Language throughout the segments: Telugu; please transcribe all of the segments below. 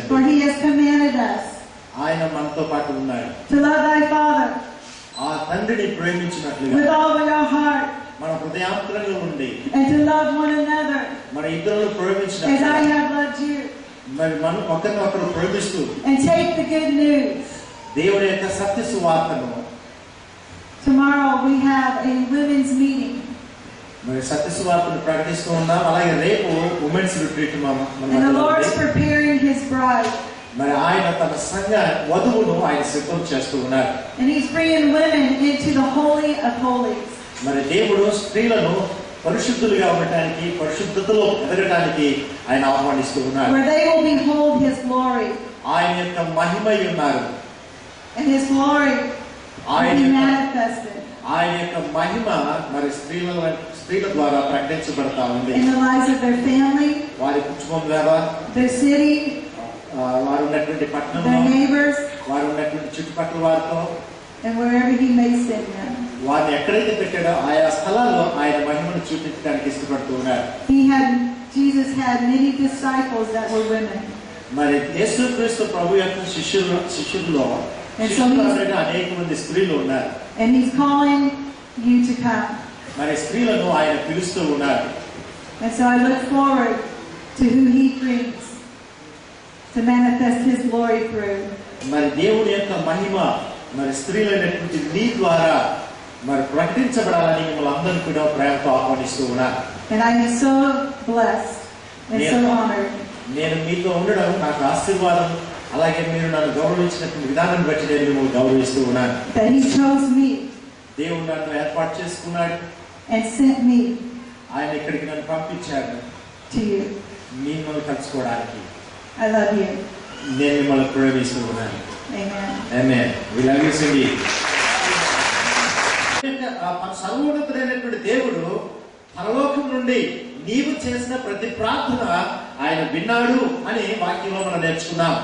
For he has commanded us to love thy Father with all of your heart and to love one another as I have loved you. And take the good news. Tomorrow we have a women's meeting. And the Lord is preparing his bride. And he's bringing women into the Holy of Holies. Where they will behold his glory. And his glory will be manifested in the lives of their family, their city, their neighbors, and wherever he may send them. He had Jesus had many disciples that were women. మరి యేసుక్రీస్తు ప్రభు యొక్క శిష్యుల్లో అనేక మంది స్త్రీలు ఉన్నారు. And he's calling you to come. మరి స్త్రీలను ఆయన పిలుస్తూ ఉన్నారు. And so I look forward to who he brings to manifest his glory through. మరి దేవుని యొక్క మహిమ మరి స్త్రీలైనటువంటి నీ ద్వారా మరి ప్రకటించబడాలని మిమ్మల్ని అందరినీ కూడా ప్రేమతో ఆహ్వానిస్తూ ఉన్నారు. And I am so blessed and so honored. నేను మీతో ఉండడం నాకు ఆశీర్వాదం. అలాగే మీరు నన్ను గౌరవించినటువంటి విధానం బట్టి నేను మిమ్మల్ని గౌరవిస్తూ ఉన్నాను. That he chose me. దేవుడు నన్ను ఏర్పాటు చేసుకున్నాడు. And sent me. ఆయన ఇక్కడికి నన్ను పంపించాడు. To you. మిమ్మల్ని కలుసుకోవడానికి. I love you. నేను మిమ్మల్ని ప్రేమిస్తూ ఉన్నాను. Amen. Amen. We love you, Cindy. సర్వోన్నతుడైనటువంటి దేవుడు పరలోకం నుండి నీవు చేసిన ప్రతి ప్రార్థన ఆయన విన్నాడు అని వాక్యంలో మనం నేర్చుకున్నాం.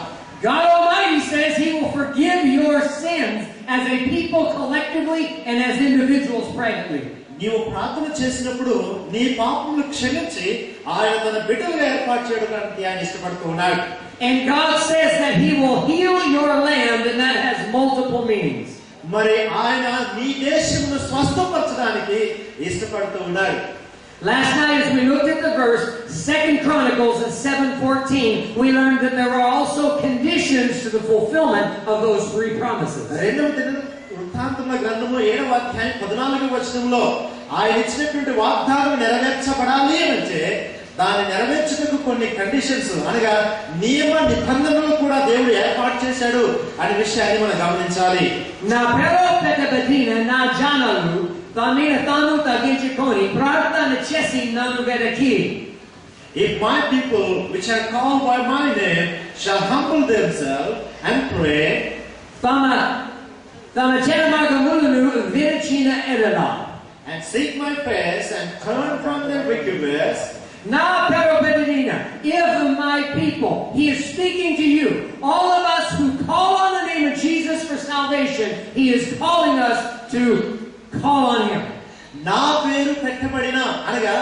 God Almighty says He will forgive your sins as a people collectively and as individuals privately. నీవు ప్రార్థన చేసినప్పుడు నీ పాపములు క్షమించి ఆయన తన బిడ్డలుగా ఏర్పాటు చేయడానికి ఆయన ఇష్టపడుతూ ఉన్నాడు. And God says that He will heal your land, and that has multiple meanings. మరి ఆయన నీ దేశమును స్వస్థపరచడానికి ఇష్టపడుతూ ఉన్నాడు. Last night, as we looked at the verse, 2 Chronicles 7:14, we learned that there were also conditions to the fulfillment of those three promises. వృత్తాంతముల గ్రంథము 7వ అధ్యాయం 14వ వచనంలో ఆయన ఇచ్చినటువంటి వాగ్దానం నెరవేర్చబడాలి అంటే దాన్ని నెరవేర్చుటకు కొన్ని కండిషన్స్ అనగా నియమ నిబంధనలు కూడా దేవుడు ఏర్పాటు చేశాడు అనే విషయాన్ని మనం గమనించాలి. నా pero petebedina na janalu tamina tanu taginchikoni prarthana chesi nanu vedaki. If my people which are called by my name shall humble themselves and pray, Tama chemagamulu virchina edala, and seek my face and turn from their wicked ways. Na pero bedina, if my people, He is speaking to you, all of us who call on the name of Jesus for salvation, He is calling us to call on Him. నా పేరు పెట్టబడిన అనగా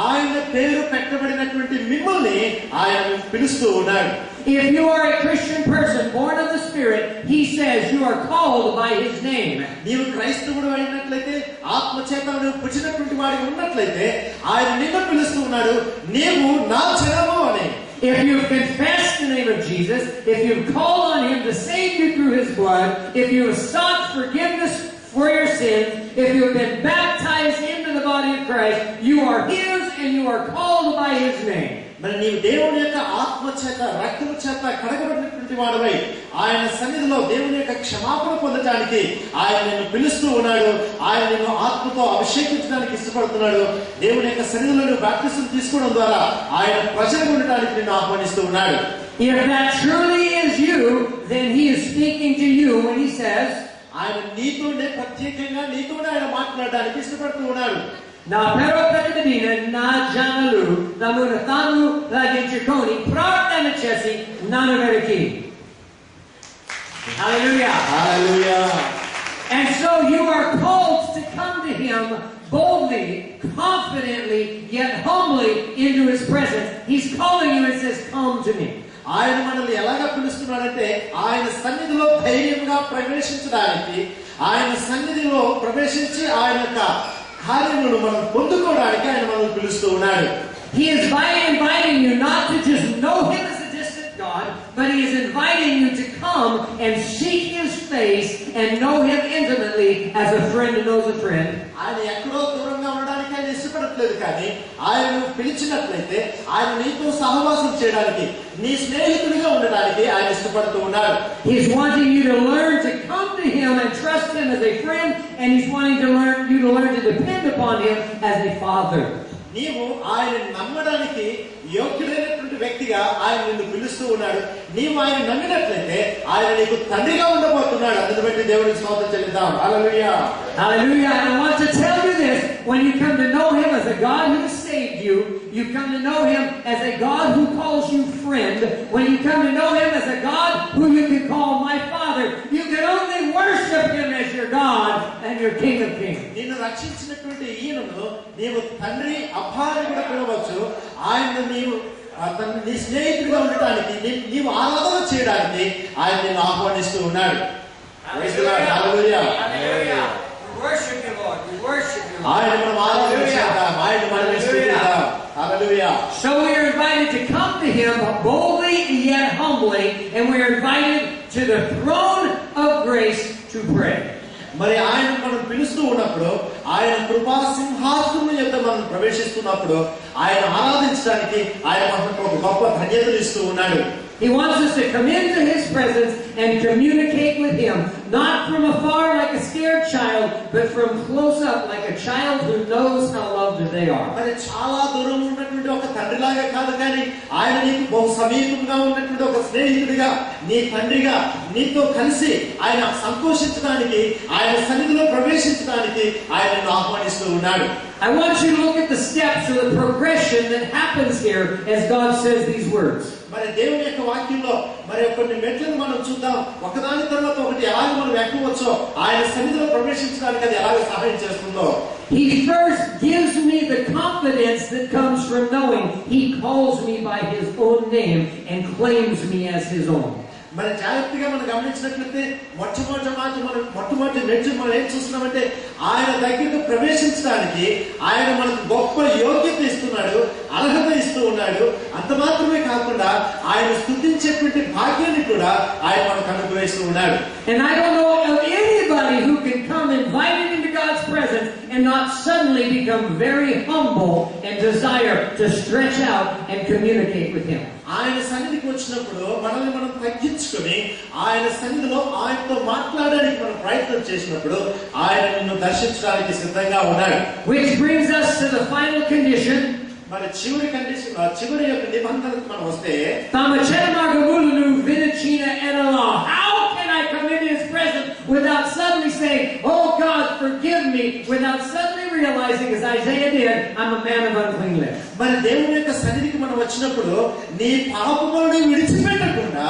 ఆయన పేరు పెట్టబడినటువంటి మిమ్మల్ని ఆయన పిలుస్తూ ఉన్నాడు. If you are a Christian person born of the Spirit, He says you are called by His name. నీవు క్రైస్తవుడు అయినట్లయితే ఆత్మచేత నువ్వు పుట్టినటువంటి వాడిగా ఉన్నట్లయితే ఆయన నిన్ను పిలుస్తూ ఉన్నాడు, నీవు నా జనము అని. If you've confessed the name of Jesus, if you've called on Him to save you through His blood, if you have sought forgiveness for your sins, if you have been baptized into the body of Christ, you are His and you are called by His name. మరి నీవు దేవుని యొక్క ఆత్మ చేత రక్తము చేత కడగబడినటువంటి వాడివై ఆయన సన్నిధిలో దేవుని యొక్క క్షమాపణ పొందడానికి ఆయన నిన్ను పిలుస్తూ ఉన్నాడు. ఆయన నిన్ను ఆత్మతో అభిషేకించడానికి ఇష్టపడుతున్నాడు. దేవుని యొక్క సన్నిధిలో నువ్వు బాప్తిసం తీసుకోవడం ద్వారా ఆయన ప్రజలు ఉండడానికి నిన్ను ఆహ్వానిస్తూ ఉన్నాడు. If that truly is you, then He is speaking to you when He says, ఆయన నీతోనే ప్రత్యేకంగా నీతోనే ఆయన మాట్లాడడానికి ఇష్టపడుతూ ఉన్నాడు. Na pero petebedina na janalu namuna tanu laginchikoni prarthana chesi nanu vedaki. Hallelujah. Hallelujah. And so you are called to come to Him boldly, confidently, yet humbly into His presence. He's calling you and says, "Come to me." ఆయన మనల్ని ఎలాగా పిలుస్తున్నాడంటే ఆయన సన్నిధిలో ధైర్యంగా ప్రవేశించడానికి, ఆయన సన్నిధిలో ప్రవేశించి ఆయన యొక్క కార్యములను మనం పొందుకోవడానికి ఆయన మనల్ని పిలుస్తూ ఉన్నాడు. He is inviting you not to just know Him as a distant God, but He is inviting you to come and seek His face and know Him intimately as a friend knows a friend. ఆయన ఎక్కడో దూరంగా ఉండడానికి ఆయన ఇష్టపడట్లేదు, కానీ ఆయన పిలిచినట్లయితే ఆయన నీతో సహవాసం చేయడానికి, నీ స్నేహితుడిగా ఉండడానికి ఆయన ఇష్టపడుతూ ఉన్నాడు. He's wanting you to learn to come to Him and trust Him as a friend, and He's wanting you to learn to depend upon Him as a father. నీవు ఆయన నమ్మడానికి యోగ్యుడైనటువంటి వ్యక్తిగా ఆయన నిన్ను పిలుస్తూ ఉన్నాడు. నీవు ఆయన నమ్మినట్లయితే ఆయన నీకు తండ్రిగా ఉండబోతున్నాడు. అందుని బట్టి దేవునికి స్తోత్రం చెల్లిద్దాం. హల్లెలూయా. Hallelujah. And I want to tell you this, when you come to know Him as a God who saved you, you come to know Him as a God who calls you friend. When you come to know Him as a God who you can call my Father, you can only worship worship Him as your God and your King of Kings. నిన్ను రక్షించినటువంటి ఈయనను నీవు తండ్రి అబ్బా అని కూడా పిలవచ్చు. ఆయన నీవు నీ స్నేహితుడిగా ఉండటానికి నీవు ఆరాధన చేయడానికి ఆయన నిన్ను ఆహ్వానిస్తూ ఉన్నాడు. Worship you, Lord. We worship you. ఆయన మనం ఆరాధన చేద్దాం, ఆయన మనం స్తుతిద్దాం. హల్లెలూయా. So we are invited to come to Him boldly yet humbly, and we are invited to the throne of grace to pray. మరి ఆయన మనం పిలుస్తూ ఉన్నప్పుడు, ఆయన కృపా సింహాసనం యొద్ద మనం ప్రవేశిస్తున్నప్పుడు ఆయన ఆరాధించడానికి ఆయన మనకు ఒక గొప్ప ధన్యతను ఇస్తూ ఉన్నాడు. He wants us to come into His presence and communicate with Him, not from afar like a scared child, but from close up like a child who knows how loved they are. మరి చాలా దూరం ఉన్నటువంటి ఒక తండ్రిలాగా కాదు, కానీ ఆయన నీకు బహు సమీపంగా ఉన్నటువంటి ఒక స్నేహితుడిగా, నీ తండ్రిగా నీతో కలిసి ఆయన సంతోషించడానికి, ఆయన సన్నిధిలో ప్రవేశించడానికి ఆయన నిన్ను ఆహ్వానిస్తూ ఉన్నాడు. I want you to look at the steps or the progression that happens here as God says these words. మరి దేవుని యొక్క వాక్యంలో మరి కొన్ని మెట్లను మనం చూద్దాం. ఒకదాని తర్వాత ఒకటి ఎలాగ మనం ఎక్కవచ్చో, ఆయన సన్నిధిలో ప్రవేశించడానికి అది ఎలాగ సహాయం చేస్తుందో. He first gives me the confidence that comes from knowing He calls me by His own name and claims me as His own. మరి జాగ్రత్తగా మనం గమనించినట్లయితే మొట్టమొదటి మెట్టు మనం ఏం చూస్తున్నామంటే, ఆయన దగ్గరకు ప్రవేశించడానికి ఆయన మనకు గొప్ప యోగ్యత ఇస్తున్నాడు, అర్హత ఇస్తూ ఉన్నాడు. అంత మాత్రమే కాకుండా ఆయన స్తుతించేటువంటి భాగ్యాన్ని కూడా ఆయన మనకు అనుగ్రహిస్తూ ఉన్నాడు. And I don't know of anybody who can come invited into God's presence and not suddenly become very humble and desire to stretch out and communicate with Him. ఆయన సన్నిధికి వచ్చినప్పుడు మనల్ని మనం తగ్గించుకొని ఆయన సన్నిధిలో ఆయనతో మాట్లాడడానికి మనం ప్రయత్నం చేసినప్పుడు ఆయన నిన్ను దర్శించడానికి సిద్ధంగా ఉన్నాడు. Which brings us to the final condition. మరి చివరి యొక్క నిబంధనకు మనం వస్తే, how can I come into His presence without suddenly saying, "Oh God, forgive me," without suddenly realizing, as Isaiah did, I'm a man of unclean lips. మరి దేవుని యొక్క సన్నిధికి మనం వచ్చినప్పుడు నీ పాపములను విడిచిపెట్టకుండా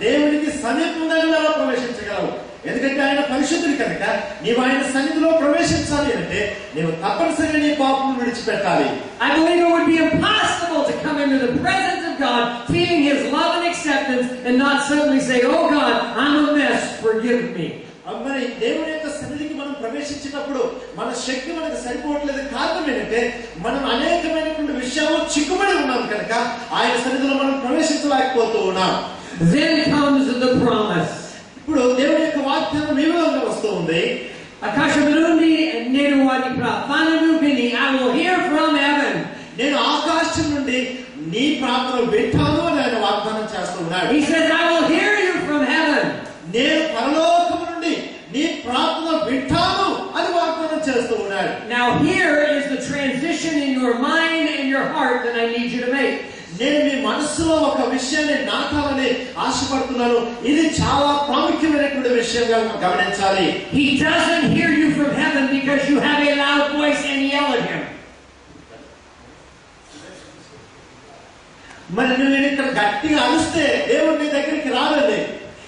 దేవునికి సమీపంగా ఎలా ప్రవేశించగలవు? ఎందుకంటే ఆయన పరిశుద్ధుడు కనుక నీవు ఆయన సన్నిధిలో ప్రవేశించాలి అంటే నీవు తప్పనిసరిగా నీ పాపములను విడిచిపెట్టాలి. I believe it would be impossible to come into the presence of God feeling His love and acceptance and not suddenly say, "Oh God, I'm a mess, forgive me." మరి దేవుని యొక్క సన్నిధికి మనం ప్రవేశించినప్పుడు మన శక్తి మనకు సరిపోవట్లేదు. కారణం ఏంటంటే మనం అనేకమైనటువంటి విషయాలు చిక్కుబడి ఉన్నాం కనుక ఆయన సన్నిధిలో మనం ప్రవేశించలేకపోతూ ఉన్నాం. Then comes the promise. ఇప్పుడు దేవుని యొక్క వాగ్దానం ఈ విధంగా వస్తూ ఉంది. I will hear from heaven. నేను ఆకాశం నుండి నీ ప్రార్థన వింటాను అని ఆయన వాగ్దానం చేస్తూ ఉన్నాడు. He says, I will hear you from heaven. నేను పరలోకం నుండి నీ ప్రార్థన వింటాను అని వాగ్దానం చేస్తూ ఉన్నాడు. Now here is the transition in your mind and your heart that I need you to make. నేను మీ మనస్సులో ఒక విషయాన్ని నాటాలని ఆశపడుతున్నాను. ఇది చాలా ప్రాముఖ్యమైనటువంటి విషయంగా గమనించాలి. He doesn't hear you from heaven because you have a loud voice and yell at Him. మరి నువ్వు ఇక్కడ గట్టిగా అరుస్తే దేవుడు నీ దగ్గరికి రాడండి.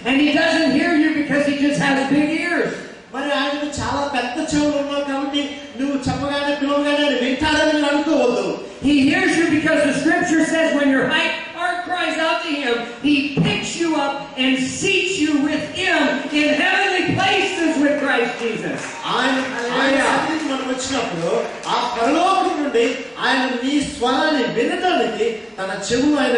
And He doesn't hear you because He just has big ears. మరి ఆయనకు చాలా పెద్ద చెవులు ఉన్నావు కాబట్టి నువ్వు చెప్పగానే పిలవగానే వింటాడని మీరు అనుకోవద్దు. He hears you because the Scripture says when your heart cries out to Him, He picks you up and seats you with Him in heavenly places with Christ Jesus. ఆయన సన్నిధికి మనం వచ్చినప్పుడు ఆ పరలోకం నుండి ఆయన నీ స్వరాన్ని వినడానికి తన చెవులు ఆయన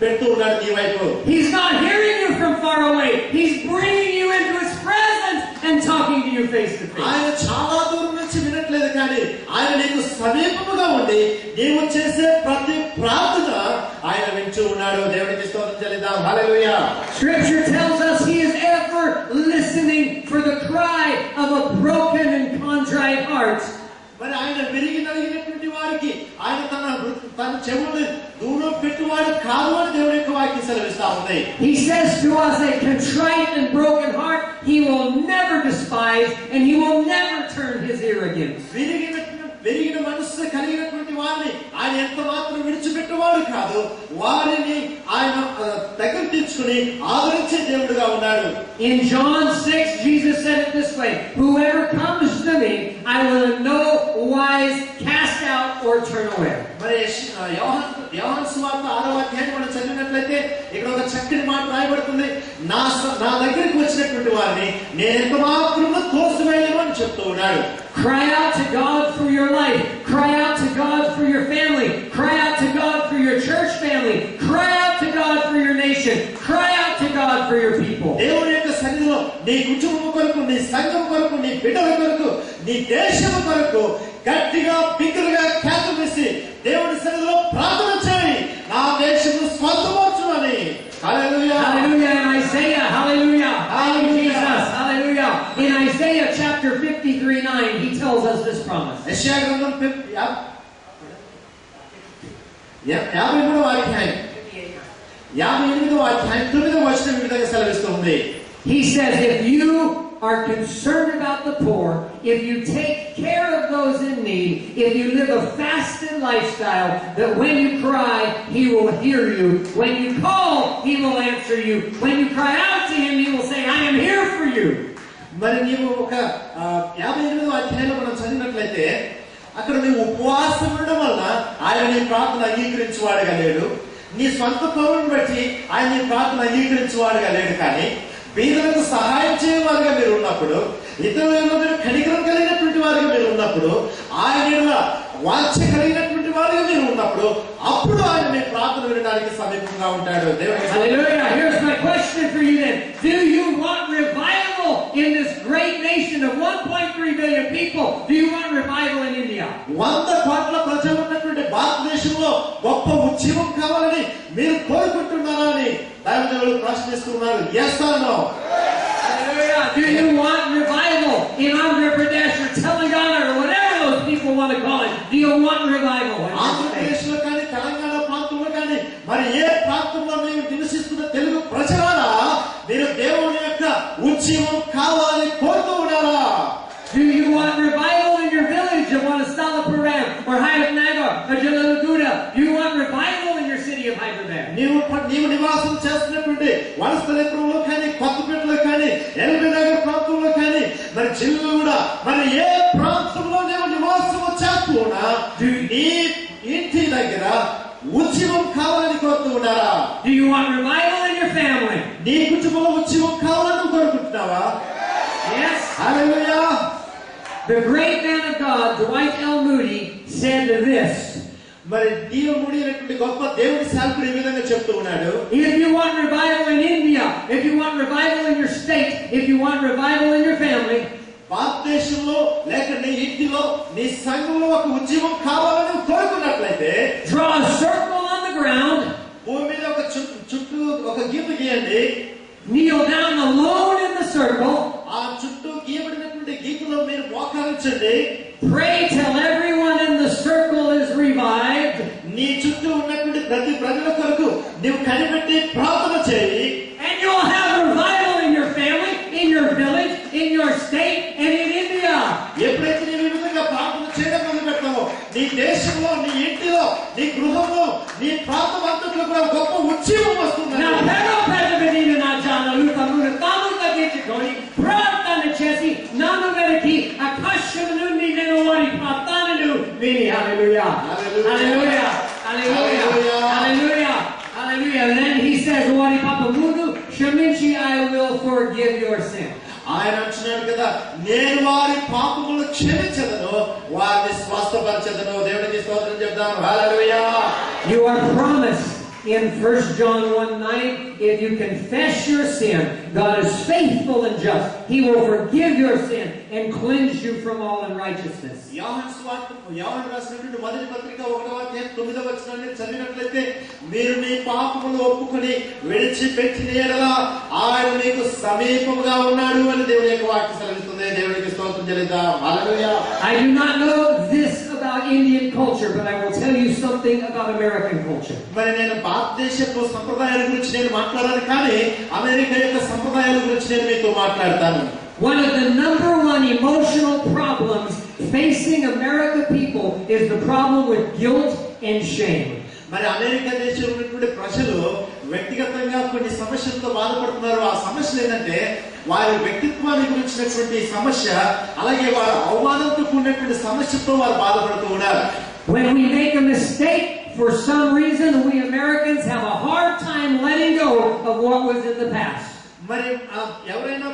పెడుతూ ఉన్నాడు నీ వైపు. He's not hearing you from far away. He's bringing you into His presence and talking to you face to face. ఆయన చాలా దూరం నుంచి వినట్లేదు, కానీ ఆయన నీకు సమీపముగా ఉండి నీవు చేసే ప్రతి ప్రార్థన ఆయన వింటూ ఉన్నాడు. దేవునికి స్తోత్రం చెల్లిద్దాం. హల్లెలూయా. Scripture tells us He is ever listening for the cry of a broken and contrite heart. మరి ఆయన విరిగి నలిగినటువంటి వారికి ఆయన తన చెవులను దూరం పెట్టువాడు కాదు అని దేవుని యొక్క వాక్యం సెలవిస్తా ఉంది. He says to us, a contrite and broken heart He will never despise and He will never turn His ear against. విరిగిన మనస్సు కలిగినటువంటి వారిని ఆయన ఎంత మాత్రం విడిచిపెట్టేవాడు కాదు. వారిని ఆయన దగ్గర తీర్చుకుని ఆదరించే దేవుడుగా ఉన్నాడు. In John 6, Jesus said it this way, "Whoever comes to me, I will in no wise cast out or turn away." మరి యోహాను సువార్త 6వ అధ్యాయం మనం చదివినట్లయితే ఇక్కడ ఒక చక్కని మాట రాయబడుతుంది. నా దగ్గరికి వచ్చినటువంటి వారిని నేను ఎంత మాత్రము తోసివేయను అని చెప్తూ ఉన్నాడు. Cry out to God for your life. Cry out to God for your family. Cry out to God for your church family. Cry out to God for your nation. Cry out to God for your people. దేవుని యొక్క సన్నిధిలో నీ కుటుంబం కొరకు, నీ సంఘం కొరకు, నీ బిడ్డల కొరకు, నీ దేశం కొరకు గట్టిగా బిగ్గరగా కేక వేసి దేవుని సన్నిధిలో ప్రార్థన చేయి. నా దేశము స్వంతమవుచునని. హల్లెలూయా. Hallelujah in Isaiah. Hallelujah. Thank you, Jesus. Hallelujah. In Isaiah chapter 53:9, he tells us this promise. యెషయా గ్రంథం 53వ అధ్యాయం 58వ అధ్యాయం 9వ వచనం ఈ విధంగా సెలవిస్తుంది. He says, if you are concerned about the poor, if you take care of those in need, if you live a fasted lifestyle, that when you cry, He will hear you. When you call, He will answer you. When you cry out to Him, He will say, I am here for you. మరి నీవు ఒక 58వ అధ్యాయంలో మనం చదివినట్లయితే అక్కడ నీవు ఉపవాసం ఉండడం వల్ల ఆయన నీ ప్రార్థన అంగీకరించేవాడుగా లేడు. నీ స్వంత పౌరుని బట్టి ఆయన నీ ప్రార్థన అంగీకరించేవాడుగా లేడు. కానీ బీదలకు సహాయం చేయవారుగా మీరు ఉన్నప్పుడు, ఇతరులలో మీరు కనికరం కలిగినటువంటి వారుగా మీరు ఉన్నప్పుడు, ఆయన వాంఛ కలిగినటువంటి వారుగా మీరు ఉన్నప్పుడు, అప్పుడు ఆయన మీ ప్రార్థన వినడానికి సమీపంగా ఉంటాడు. Hallelujah. Here's my question for you then. Do you want revival in this great nation of 1.3 billion people? Do you want revival in India? 100 కోట్ల ప్రజలు ఉన్నటువంటి భారతదేశంలో గొప్ప ఉద్యమం కావాలని మీరు కోరుకుంటున్నారా అని దైవజనులు ప్రశ్నిస్తున్నారు. Yes or no? Hallelujah. Do you want revival in Andhra Pradesh or Telangana or whatever those people want to call it? Do you want revival? ఆంధ్రప్రదేశ్లో కానీ తెలంగాణ ప్రాంతంలో కానీ మరి ఏ ప్రాంతంలో మీరు నివసిస్తున్న తెలుగు ప్రజలారా మీరు దేవుని యొక్క ఉద్యమం కావాలని కోరుతూ ఉన్నారా? Do you want revival in your village of Wanastalapuram or Hayatnagar or Jalalaguda? Do you want revival in your city of Hyderabad? నీవు నివాసం చేస్తున్నటువంటి వనస్థలిపురంలో కానీ, కొత్తపేటలో కానీ, ఎల్బీనగర్ ప్రాంతంలో కానీ, మరి జిల్లాలో మరి ఏ ప్రాంతంలో నీవు నివాసం చేస్తున్నా నీ ఇంటి దగ్గర ఉద్యమం కావాలని కోరుతూ ఉన్నారా? Do you want revival in your family? నీ కుటుంబంలో ఉద్యమం కావాలని కోరుకుంటున్నావా? Yes. Hallelujah. The great man of God, Dwight L. Moody, said this. మరి D.L. Moody అనేటువంటి గొప్ప దేవుడి సేవకుడు ఈ విధంగా చెప్తూ ఉన్నాడు. If you want revival in India, if you want revival in your state, if you want revival in your family, భారతదేశంలో లేక నీ ఇంటిలో నీ సంఘంలో ఒక ఉద్యమం కావాలని కోరుకున్నట్లయితే draw a circle on the ground, భూమి మీద ఒక చుట్టూ ఒక గీత గీయండి. kneel down alone in the circle, ఆ చుట్టూ గీయబడినటువంటి గీతలో మీరు మోకరించండి. pray till everyone in the circle is revived, నీ చుట్టూ ఉన్నటువంటి ప్రతి ప్రజల కొరకు నీవు కనిపెట్టి ప్రార్థన చేయి. and you'll have revival in your family, in your village, in your state, and in India. ఎప్పుడైతే నీవు ఈ విధంగా ప్రార్థన చేయడం మొదలు పెడతావో నీ దేశంలో, నీ ఇంటిలో, నీ గృహంలో, నీ ప్రాంతం అంతట్లో కూడా గొప్ప ఉద్యమం వస్తుంది. నా పేరు పెద్దబెట్టిన నా చాలలు తమ్ముడు తాము తగ్గించుకొని ప్రార్థన చేసి నన్ను వెతికి ఆకాశం నుండి నేను వారి ప్రార్థనలు విని. హల్లెలూయా, హల్లెలూయా, హల్లెలూయా, హల్లెలూయా, hallelujah. And then he says, వారి పాపమును క్షమించి I will forgive your sin. ఆయన అంటున్నాడు కదా, నేను వారి పాపములు క్షమించదను, వారిని స్వస్థపరచదను. దేవుడికి స్తోత్రం చెప్తాను. హల్లెలూయా. You are promised in 1 John 1:9, if you confess your sin, God is faithful and just. He will forgive your sin and cleanse you from all unrighteousness. యోహాను రాసినటువంటి మొదటి పత్రిక 1వ అధ్యాయం 9వ వచనాన్ని చదివినట్లయితే మీరు మీ పాపములు ఒప్పుకొని విడిచిపెట్టిన యెడల ఆయన మీకు సమీపముగా ఉన్నాడు అని దేవుని యొక్క వాక్యం సెలవిస్తుంది. దేవునికి స్తోత్రం చెల్లిద్దాం. హల్లెలూయా. I do not know this about Indian culture, but I will tell you something about American culture. మరి నేను భారతదేశపు సంప్రదాయాల గురించి నేను మాట్లాడాను, కానీ అమెరికా యొక్క సంప్రదాయాల గురించి నేను మీతో మాట్లాడతాను. One of the number one emotional problems facing America people is the problem with guilt and shame. మరి అమెరికా దేశంలో ఉన్నటువంటి ప్రజలు వ్యక్తిగతంగా కొన్ని సమస్యలతో బాధపడుతున్నారు. ఆ సమస్యలు ఏంటంటే వారి వ్యక్తిత్వాన్ని గురించినటువంటి సమస్య, అలాగే వారి అవమానంతో కూడినటువంటి సమస్యతో వారు బాధపడుతూ ఉన్నారు. When we make a mistake, for some reason, we Americans have a hard time letting go of what was in the past. మరి ఎవరైనా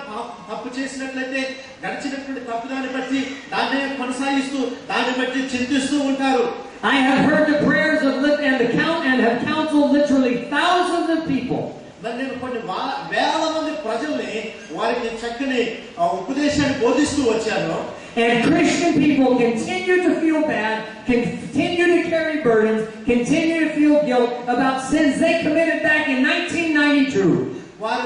తప్పు చేసినట్లయితే గడిచినటువంటి తప్పుదాన్ని బట్టి దాన్ని కొనసాగిస్తూ దాన్ని బట్టి చింతిస్తూ ఉంటారు. I have heard the prayers of and have counseled literally thousands of people. మరి నేను కొన్ని వేల మంది ప్రజల్ని వారికి చక్కని ఉపదేశాన్ని బోధిస్తూ వచ్చాను. And Christian people continue to feel bad, continue to carry burdens, continue to feel guilt about sins they committed back in 1992. వారు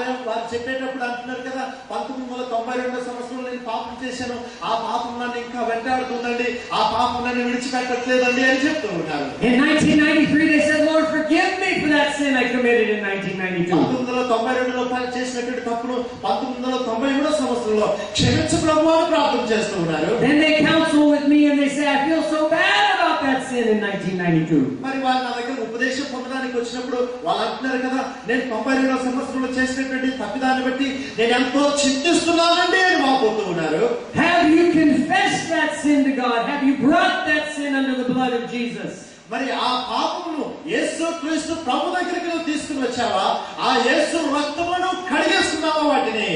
చెప్పేటప్పుడు అంటున్నారు కదా, 1992 సంవత్సరంలో నేను పాపం చేశాను, ఆ పాపం నన్ను ఇంకా వెంటాడుతుందండి, ఆ పాపం నన్ను విడిచిపెట్టట్లేదండి అని చెప్తూ ఉంటారు. In 1993 they said, Lord, forgive me for that sin I committed in 1992. 1992లో చేసినటువంటి తప్పును 1993 సంవత్సరంలో క్షమించు ప్రభువా అని ప్రార్థన చేస్తూ ఉన్నారు. Then they counsel with me and they say, I feel so bad about that sin in 1992. మరి వారు నా దగ్గర ఉపదేశం పొందడానికి వచ్చినప్పుడు వాళ్ళు అంటున్నారు కదా, నేను 92 సంవత్సరంలో చేసినటువంటి తప్పిదాన్ని బట్టి నేను ఎంతో చింతిస్తున్నానండి అని వాపోతూ ఉన్నారు. Have you confessed that sin to God? Have you brought that sin under the blood of Jesus? మరి ఆ పాపమును యేసు క్రీస్తు ప్రభు దగ్గరికి నువ్వు తీసుకుని వచ్చావా? ఆ యేసు రక్తమును కడిగేస్తున్నావా వాటిని?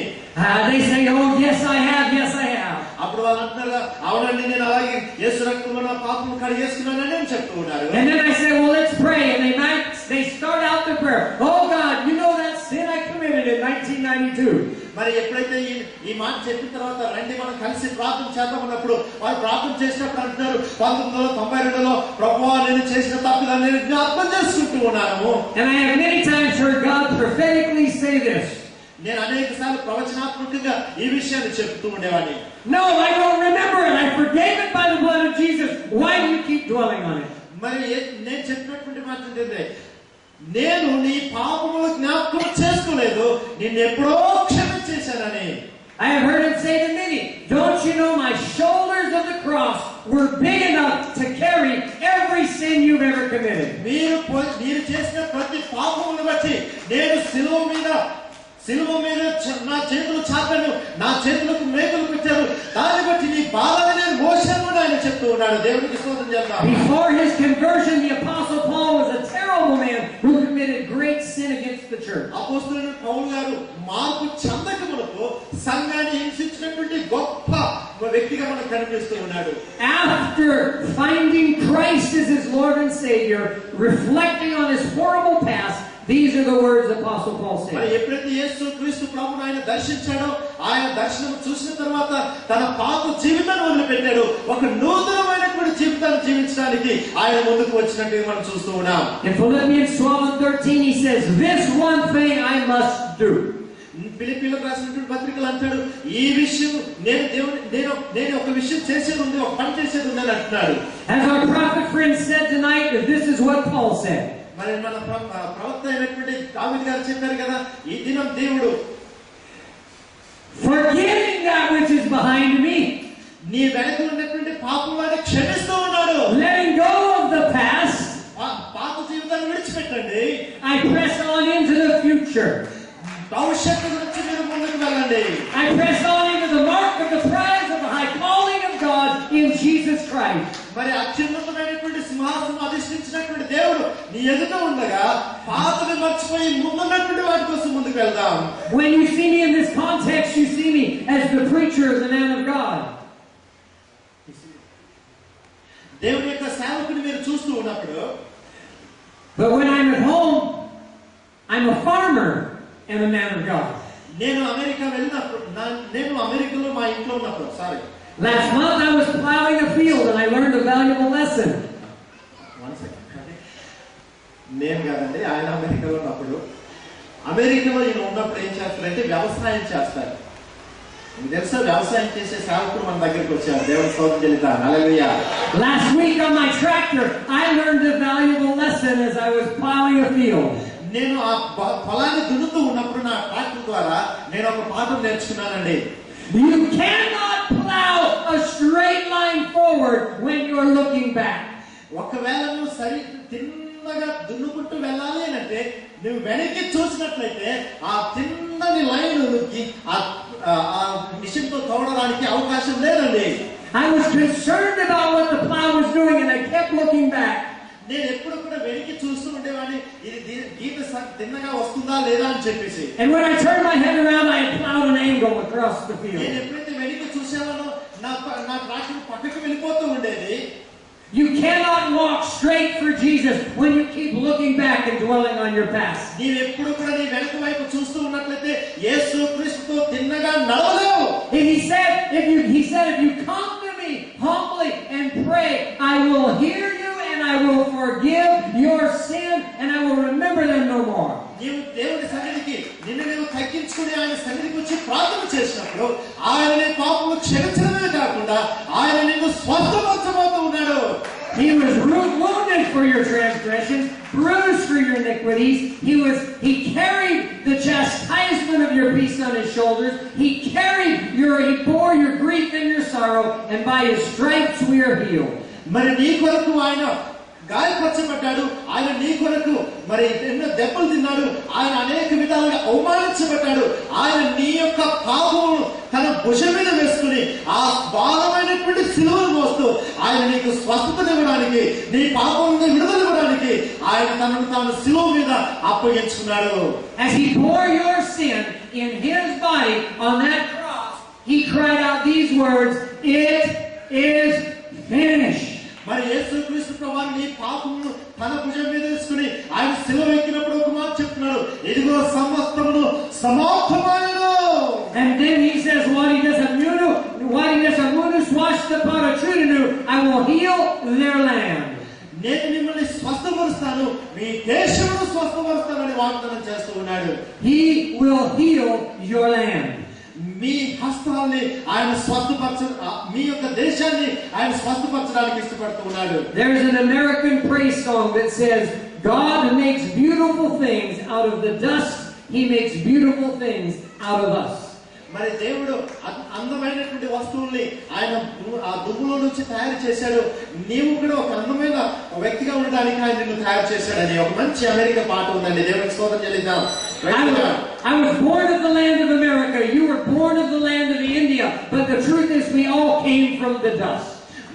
They say, oh yes I have, yes I have. అప్పుడు వాళ్ళు అంటున్నారు, అవునండి నేను అలాగే యేసు రక్తమును నా పాపమును కడిగేస్తున్నానని నేను చెప్తూ ఉన్నారు. And then I say, well let's pray, and they start out the prayer. Oh God, you know that sin I committed in 1992. మరి ఎప్పుడైతే ఈ మాట చెప్పిన తర్వాత రండి మనం కలిసి ప్రార్థన చేద్దాం అన్నప్పుడు వారు ప్రార్థన చేసినప్పుడు అంటున్నారు, 1992లో ప్రభువా నేను చేసిన తప్పులను నేను జ్ఞాపకం చేసుకుంటూ ఉన్నాను. And I have many times heard God prophetically say this. నేను అనేక సార్లు ప్రవచనాత్మకంగా ఈ విషయాన్ని చెప్తూ ఉండేవాడిని. No, I don't remember it. I forgave it by the blood of Jesus. Why do you keep dwelling on it? మరి నేను చెప్పినటువంటి మాట ఏంటంటే, నేను నీ పాపములు జ్ఞాపకం చేసుకోలేదు, నిన్ను ఎప్పుడో క్షమించేశానని. I have heard him say to many, don't you know my shoulders of the cross were big enough to carry every sin you've ever committed. మీరు చేసిన ప్రతి పాపమును బట్టి నేను సిలువ మీద నా చేతులు చాపాను, నా చేతులకు మేకులు పెట్టారు, దాన్ని బట్టి నీ బాధని నేను మోసాను అని ఆయన చెప్తూ ఉన్నాడు. దేవునికి స్తోత్రం చేద్దాం. Before his conversion, the Apostle Paul was a terrible man who committed great sin against the church. అపోస్తలుడైన పౌలు గారు మార్పు చెందక మునుపు సంఘాన్ని హింసించినటువంటి గొప్ప వ్యక్తిగా మనకు కనిపిస్తూ ఉన్నాడు. After finding Christ as his Lord and Savior, reflecting on his horrible past, these are the words Apostle Paul said. మరి ఎప్పుడైతే యేసు క్రీస్తు ప్రభువును ఆయన దర్శించాడో, ఆయన దర్శనం చూసిన తర్వాత తన పాత జీవితాన్ని వదిలిపెట్టాడు, ఒక నూతనమైనటువంటి జీవితాన్ని జీవించడానికి ఆయన ముందుకు వచ్చినట్టుగా మనం చూస్తూ ఉన్నాం. In Philippians 12:13 he says, this one thing I must do. ఫిలిప్పీలకు రాసినటువంటి పత్రికలు అంటాడు, ఈ విషయం నేను ఒక విషయం చేసేది ఉంది, ఒక పని చేసేది ఉంది అని అంటున్నాడు. As our prophet friend said tonight, this is what Paul said. మరి మన ప్రవక్త అయినటువంటి దావీదు గారు చెప్పారు కదా, ఈ దినం దేవుడు forgiving that which is behind me, నీ వెనక ఉన్నటువంటి పాపములను క్షమిస్తూ ఉన్నాడు. letting go of the past, పాత జీవితాన్ని విడిచిపెట్టండి. I press on into the future. భవిష్యత్తు గురించి మీరు ముందుకు వెళ్ళండి. I press on into the mark of the prize of the high calling of God in Jesus Christ. మరి అత్యున్నతమైనటువంటి సింహాసనం అధిష్ఠించినటువంటి దేవుడు నీ ఎదుట ఉండగా పాతని మర్చిపోయి ముందున్నటువంటి వాటి కోసం ముందుకు వెళ్దాం. When you see me in this context, you see me as the preacher, the man of God. దేవుని యొక్క సేవకుని మీరు చూస్తూ ఉన్నప్పుడు, but when I'm at home, I'm a farmer and a man of God. నేను అమెరికాలో మా ఇంట్లో ఉన్నప్పుడు Last month I was plowing a field and I learned a valuable lesson. నేను కాదండి, ఆయన అమెరికాలో ఉన్నప్పుడు, అమెరికాలో ఈయన ఉన్నప్పుడు ఏం చేస్తారంటే వ్యవసాయం చేస్తారు. మీకు తెలుసా, వ్యవసాయం చేసే సేవకుడు మన దగ్గరికి వచ్చారు. దేవుని స్తోత్రం చెల్లిద్దాం. హల్లెలూయా. Last week on my tractor I learned a valuable lesson as I was plowing a field. నేను ఆ పొలాన్ని దున్నుతూ ఉన్నప్పుడు నా ట్రాక్టర్ ద్వారా నేను ఒక పాఠం నేర్చుకున్నానండి. You cannot plow plow a straight line forward when you're looking back. ఒకవేళ నువ్వు తిన్నగా దున్నుకుంటూ వెళ్ళాలి అని అంటే నువ్వు వెనక్కి చూసినట్లయితే ఆ తిన్నని లైన్ ఆ మిషన్ తో తోడడానికి అవకాశం లేదండి. I was concerned about what the plow was doing and I kept looking back. నేను ఎప్పుడు కూడా వెనక్కి చూస్తూ ఉండేవాడిని, ఇది గీత తిన్నగా వస్తుందా లేదా అని చెప్పేసి. And when I turned my head around, I had plowed an angle across the field. నేను ఎప్పుడైతే వెనక్కి చూసేవానో నా ట్రాక్టర్ పక్కకి వెళ్ళిపోతూ ఉండేది. You cannot walk straight for Jesus when you keep looking back and dwelling on your past. నీవు ఎప్పుడు కూడా నీ వెనక వైపు చూస్తూ ఉన్నట్లయితే యేసు క్రీస్తుతో తిన్నగా నడవలేవు. He said, if you come to me humbly and pray, I will hear you and I will forgive your sin and I will remember them no more. నీవు దేవుని సన్నిధికి నిన్ను తగ్గించుకుని ఆయన సన్నిధికి వచ్చి ప్రార్థన చేసినప్పుడు ఆయన నీ పాపములు క్షమించడమే కాకుండా ఆయన నిన్ను స్వస్థపరచబోతూ ఉన్నాడు. He was wounded for your transgressions, bruised for your iniquities. He carried the chastisement of your peace on his shoulders. He bore your grief and your sorrow, and by his stripes we are healed. మరి నీ కొరకు ఆయన గాయపరచబడ్డాడు, ఆయన నీ కొరకు మరి ఎన్నో దెబ్బలు తిన్నాడు, ఆయన అనేక విధాలుగా అవమానించబడ్డాడు. ఆయన నీ యొక్క పాపమును తన భుజం మీద వేసుకుని ఆ భారమైనటువంటి సిలువను మోస్తూ ఆయన నీకు స్వస్థతనివ్వడానికి, నీ పాపములను విడుదలివ్వడానికి ఆయన తనను తాను సిలువ మీద అప్పగించుకున్నాడు. As he bore your sin in his body on that cross, he cried out these words, "It is finished." మరి యేసుక్రీస్తు ప్రభువు నీ పాపమును తన భుజం మీద వేసుకుని ఆయన సిలువ ఎక్కినప్పుడు ఒక మాట చెప్తున్నాడు, ఇదిగో సమస్తమును సమాప్తమైనది. And then he says, what he does a munus wash the paratruinu, I will heal their land. నేను మిమ్మల్ని స్వస్థపరుస్తాను, మీ దేశమును స్వస్థపరుస్తానని వాగ్దానం చేస్తూ ఉన్నాడు. He will heal your land. మీ హస్తాల్ని ఆయన మీ యొక్క దేశాన్ని ఆయన స్వస్థపరచడానికి ఇష్టపడుతూ ఉన్నాడు. There is an American praise song that says, God makes beautiful things out of the dust. He makes beautiful things out of us. మరి దేవుడు అందమైనటువంటి వస్తువుల్ని ఆయన ఆ దుమ్ములో నుంచి తయారు చేశాడు. నీవు కూడా ఒక అందమైన వ్యక్తిగా ఉండడానికి ఆయన నిన్ను తయారు చేశాడని ఒక మంచి అమెరికా పాట ఉందండి. దేవునికి స్తోత్రం చెల్లిద్దాం. I was born of the land of America. You were born of the land of India. But the truth is, we all came from the dust.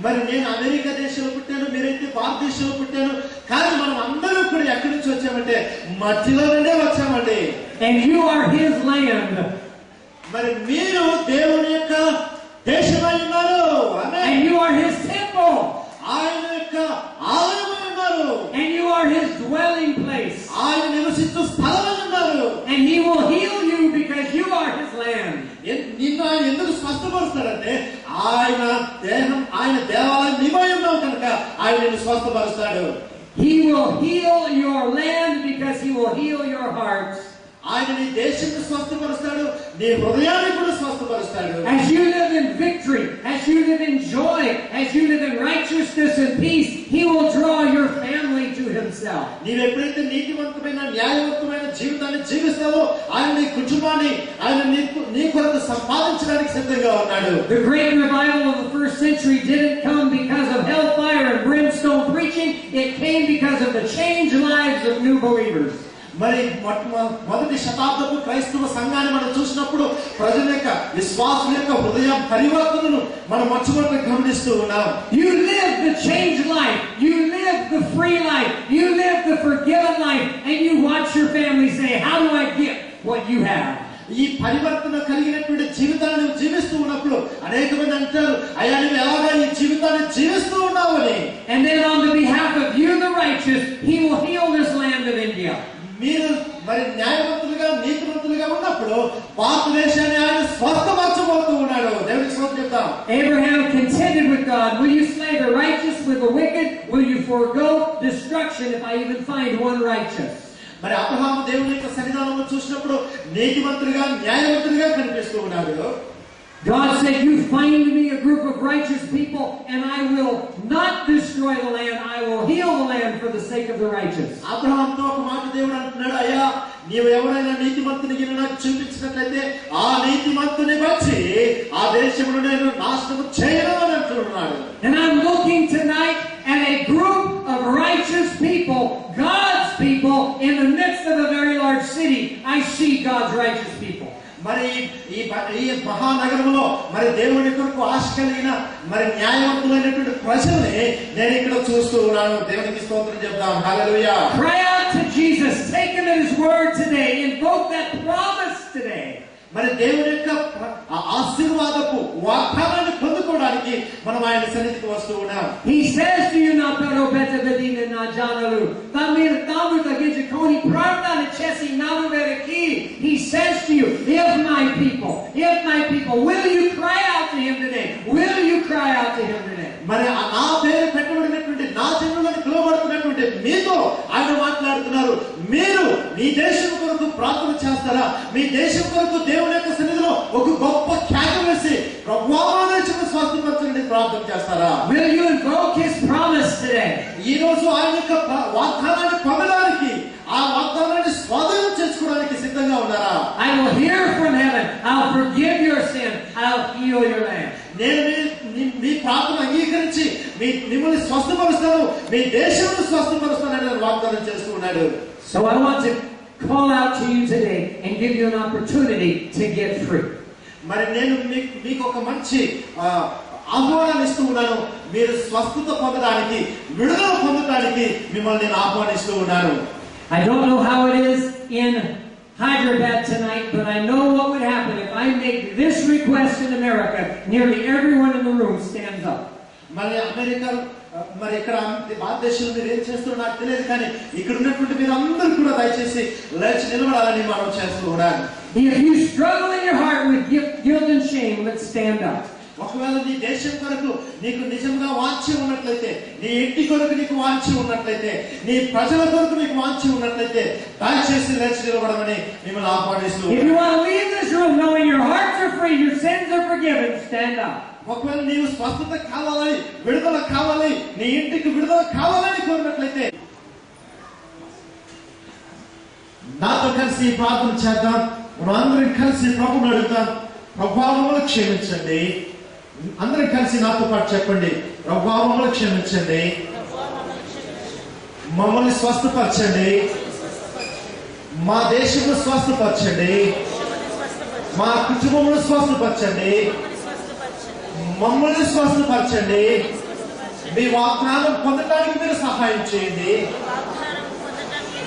మరి నేను అమెరికా దేశంలో పుట్టాను, మీరైతే భారతదేశంలో పుట్టాను. కానీ మనం అందరం కూడా ఎక్కడి నుంచి వచ్చామంటే మట్టిలో నుండే వచ్చామండి. And you are his land. మరి మీరు దేవుని యొక్క దేశమై ఉన్నారు. And you are his temple. ఆయన యొక్క ఆలయమై ఉన్నారు. And you are his dwelling place. ఆయన నివసించు స్థలమై ఉన్నారు. And he will heal you because you are his land. నిన్ను ఆయన ఎందుకు స్వస్థపరుస్తాడంటే ఆయన దేహం, ఆయన దేవాలయం నీవై ఉన్నావు కనుక ఆయన నిన్ను స్వస్థపరుస్తాడు. He will heal your land because he will heal your hearts. ఆయన నీ దేశాన్ని స్వస్థపరుస్తాడు, నీ హృదయాన్ని కూడా స్వస్థపరుస్తాడు. As you live in victory, as you live in joy, as you live in righteousness and peace, he will draw your family to himself. నీవు ఎప్పుడైతే నీతివంతమైన న్యాయవంతమైన జీవితాన్ని జీవిస్తావో ఆయన నీ కుటుంబాన్ని ఆయన నీ కొరకు సంపాదించడానికి సిద్ధంగా ఉన్నాడు. The great revival of the first century didn't come because of hellfire and brimstone preaching. It came because of the changed lives of new believers. మరి మొదటి శతాబ్దపు క్రైస్తవ సంఘాన్ని మనం చూసినప్పుడు ప్రజల యొక్క విశ్వాసుల యొక్క హృదయ పరివర్తనను మనం మొట్టమొదటి గమనిస్తూ ఉన్నాం. You live the changed life, you live the free life, you live the forgiven life, and you watch your family say, how do I get what you have? ఈ పరివర్తన కలిగినటువంటి జీవితాన్ని జీవిస్తూ ఉన్నప్పుడు అనేక మంది అంటారు, అయ్యా నువ్వు ఎలాగా ఈ జీవితాన్ని జీవిస్తూ ఉన్నావు అని. And then on the behalf of you the righteous, he will heal this land of India. మీరు మరి న్యాయవంతులుగా నీతివంతులుగా ఉన్నప్పుడు భారతదేశాన్ని ఆయన స్వస్థపరచబోతూ ఉన్నాడు. దేవునికి స్తోత్రం చెప్తాం. Abraham contended with God, will you slay the righteous with the wicked? Will you forego destruction if I even find one righteous? మరి అబ్రహాము దేవుని యొక్క సన్నిధానంలో చూసినప్పుడు నీతివంతులుగా న్యాయవంతులుగా కనిపిస్తూ ఉన్నాడు. God said, you find me a group of righteous people and I will not destroy the land. I will heal the land for the sake of the righteous. అబ్రహాముతో ఒక మాట దేవుడు అంటున్నాడు, అయ్యా నీవు ఎవరైనా నీతిమంతుని గిన నాకు చూపించినట్లయితే ఆ నీతిమంతుని వచ్చి ఆ దేశమును నేను నాశనం చేయను అని అంటున్నాడు. And I'm looking tonight at a group of righteous people, God's people, in the midst of a very large city. I see God's righteous people. మరి ఈ మహానగరంలో మరి దేవుని కొరకు ఆశ కలిగిన మరి న్యాయవంతులైనటువంటి ప్రజల్ని నేను ఇక్కడ చూస్తూ ఉన్నాను. దేవునికి స్తోత్రం చెప్దాం. హల్లెలూయా. Cry out to Jesus. Take him at his word today. Invoke that promise today. మరి దేవుని యొక్క ఆశీర్వాదపు వాగ్దానాన్ని పొందుకోవడానికి మనం ఆయన సన్నిధికి వస్తూ ఉన్నాం. He says to you now, pero bete bedine na janalu. Tamir tamu tageje koni pravda ne chesi namu vereki. He says to you, if my people, will you cry out to him today? Will you cry out to him today? మరి నా పేరు పెట్టబడినటువంటి నా జనులను పిలువబడుతున్నటువంటి మీతో ఆయన మాట్లాడుతున్నారు. మీరు మీ దేశం కొరకు ప్రార్థన చేస్తారా? మీ దేశం కొరకు దేవుని యొక్క సన్నిధిలో ఒక గొప్ప కేక వేసి ప్రభువా మా దేశమును స్వస్థపరచండి ప్రార్థన చేస్తారా? Will you invoke his promise today? ఈ రోజు ఆయన యొక్క వాగ్దానాన్ని పొందడానికి, ఆ వాగ్దానాన్ని స్వాధీనం చేసుకోవడానికి సిద్ధంగా ఉన్నారా? I will hear from heaven. I'll forgive your sin. I'll heal your land. నేను మీ ప్రార్థన అంగీకరించి మిమ్మల్ని స్వస్థపరుస్తాను, మీ దేశంను స్వస్థపరుస్తానని నేను వాగ్దానం చేస్తూ ఉన్నాడు. So I want to call out to you today and give you an opportunity to get free. మరి నేను మీకు ఒక మంచి ఆహ్వానాన్ని ఇస్తూ ఉన్నాను. మీరు స్వస్థత పొందడానికి, విడుదల పొందడానికి మిమ్మల్ని నేను ఆహ్వానిస్తూ ఉన్నాను. I don't know how it is in Hyderabad tonight, but I know what would happen if I make this request in America. Nearly everyone in the room stands up. మరి అమెరికా మరి ఇక్కడ భారతదేశంలో మీరు ఏం చేస్తారో నాకు తెలియదు, కానీ ఇక్కడ ఉన్నటువంటి మీరు అందరూ కూడా దయచేసి లేచి నిలబడాలని మనం చేస్తూ ఉన్నాను. If you struggle in your heart with guilt and shame, let's stand up. ఒకవేళ నీ దేశం కొరకు నీకు నిజంగా వాంఛ ఉన్నట్లయితే, నీ ఇంటి కొరకు నీకు వాంఛ ఉన్నట్లయితే, నీ ప్రజల కొరకు నీకు వాంఛ ఉన్నట్లయితే దయచేసి లేచి నిలబడమని మిమ్మల్ని ఆహ్వానిస్తూ. If you want to leave this room knowing your hearts are free, your sins are forgiven, stand up. ఒకవేళ నీవు స్వస్థత కావాలని, విడుదల కావాలి, నీ ఇంటికి విడుదల కావాలని కోరినట్లయితే నాతో కలిసి ప్రార్థన చేద్దాం. మనం అందరం కలిసి ప్రభువుని అడుగుతాం. ప్రభువా మమ్మల్ని క్షమించండి. అందరం కలిసి నాతో పాటు చెప్పండి. ప్రభువా మమ్మల్ని క్షమించండి, మమ్మల్ని స్వస్థపరచండి, మా దేశంలో స్వస్థపరచండి, మా కుటుంబంలో స్వస్థపరచండి, మమ్మల్ని స్వస్థపరచండి. మీ వాగ్దానం పొందడానికి మీరు సహాయం చేయండి.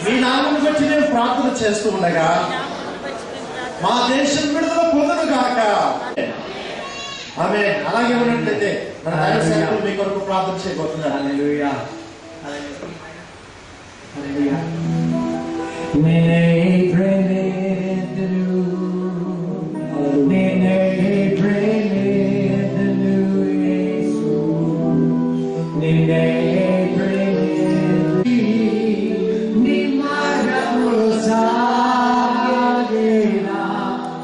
మీ నామం బట్టి మేము ప్రార్థన చేస్తూ ఉండగా మా దేశం విడుదల పొందను గాక. ఆమె అలాగే ఉన్నట్లయితే మన దైవ సేవకులు మీ కొరకు ప్రార్థన చేయబోతున్నారు. Hallelujah. Hallelujah. Nene premedenu, nene premedenu Yesu, nene premedenu, ni magamusa gena,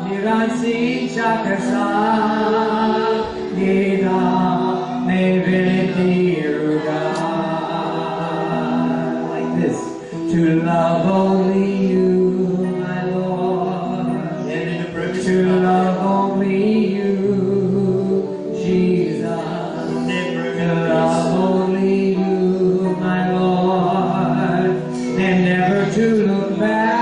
niransi chakasa gena, me vendiruga. Like this, to love only you, my Lord, to love only you, Jesus, to love only you, my Lord, and never to look back.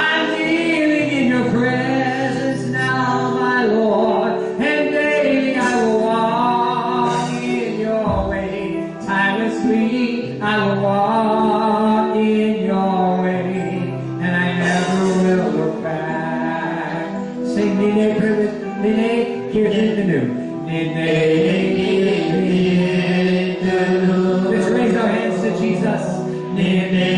I'm kneeling in your presence now, my Lord, and daily I will walk in your way. Tirelessly I will walk in your way, and I never will look back. Sing Nene, Nene, here's the new. Nene, let's raise our hands to Jesus. Nene,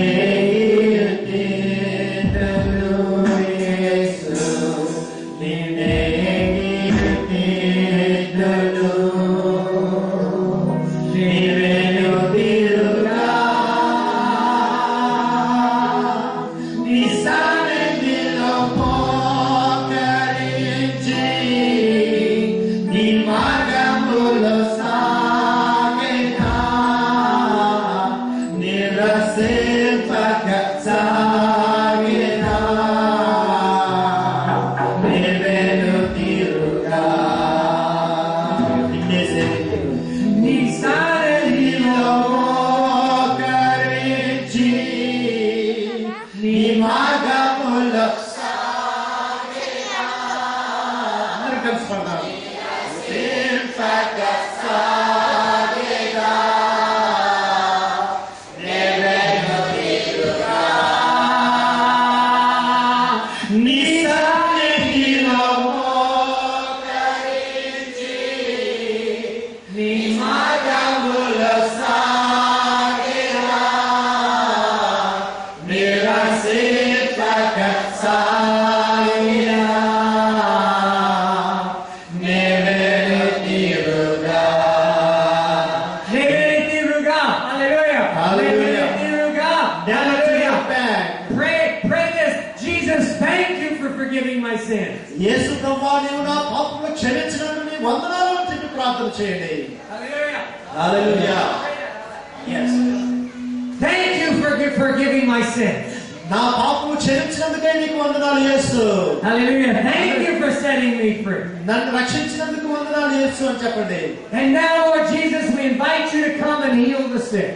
Nirasem Pakatsa Hallelujah. Never turn your back. Pray this. Jesus, thank you for forgiving my sins. యేసు ప్రభువా నీవు నా పాపములను క్షమించినందుకు నీ వందనాలు అని చెప్పి ప్రార్థన చేయండి. Hallelujah. Hallelujah. Yes. Thank you for forgiving my sins. నా పాపము క్షమించినందుకే నీకు వందనాలు యేసు. Hallelujah. Thank you for setting me free. నన్ను రక్షించినందుకు వందనాలు యేసు అని చెప్పండి. And now, Lord Jesus, we invite you to come and heal the sick.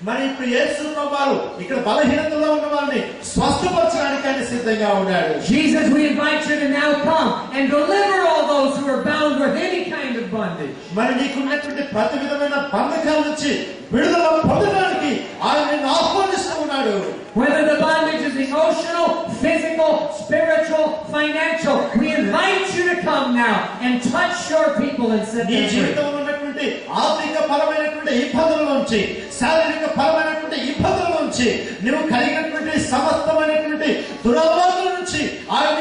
మరి ఇప్పుడు యేసు ప్రభువారు ఇక్కడ బలహీనతలో ఉన్న వారిని స్వస్థపరచడానికి ఆయన సిద్ధంగా ఉన్నాడు. Jesus, we invite you to now come and deliver all those who are bound with any kind of bondage. మరి నీకున్నటువంటి ప్రతి విధమైన బంధకాల నుంచి విడుదల పొందడానికి ఆయన నిన్ను ఆహ్వానిస్తూ ఉన్నాడు. Whether the bondage is emotional, physical, spiritual, financial, we invite you to come now and touch your people and set నీ them free. జీవితంలో ఉన్నటువంటి ఆర్థిక పరమైనటువంటి ఇబ్బందుల నుంచి, శారీరక పరమైనటువంటి ఇబ్బందుల నుంచి, నువ్వు కలిగినటువంటి సమస్తమైనటువంటి దురలవాట్ల నుంచి ఆయన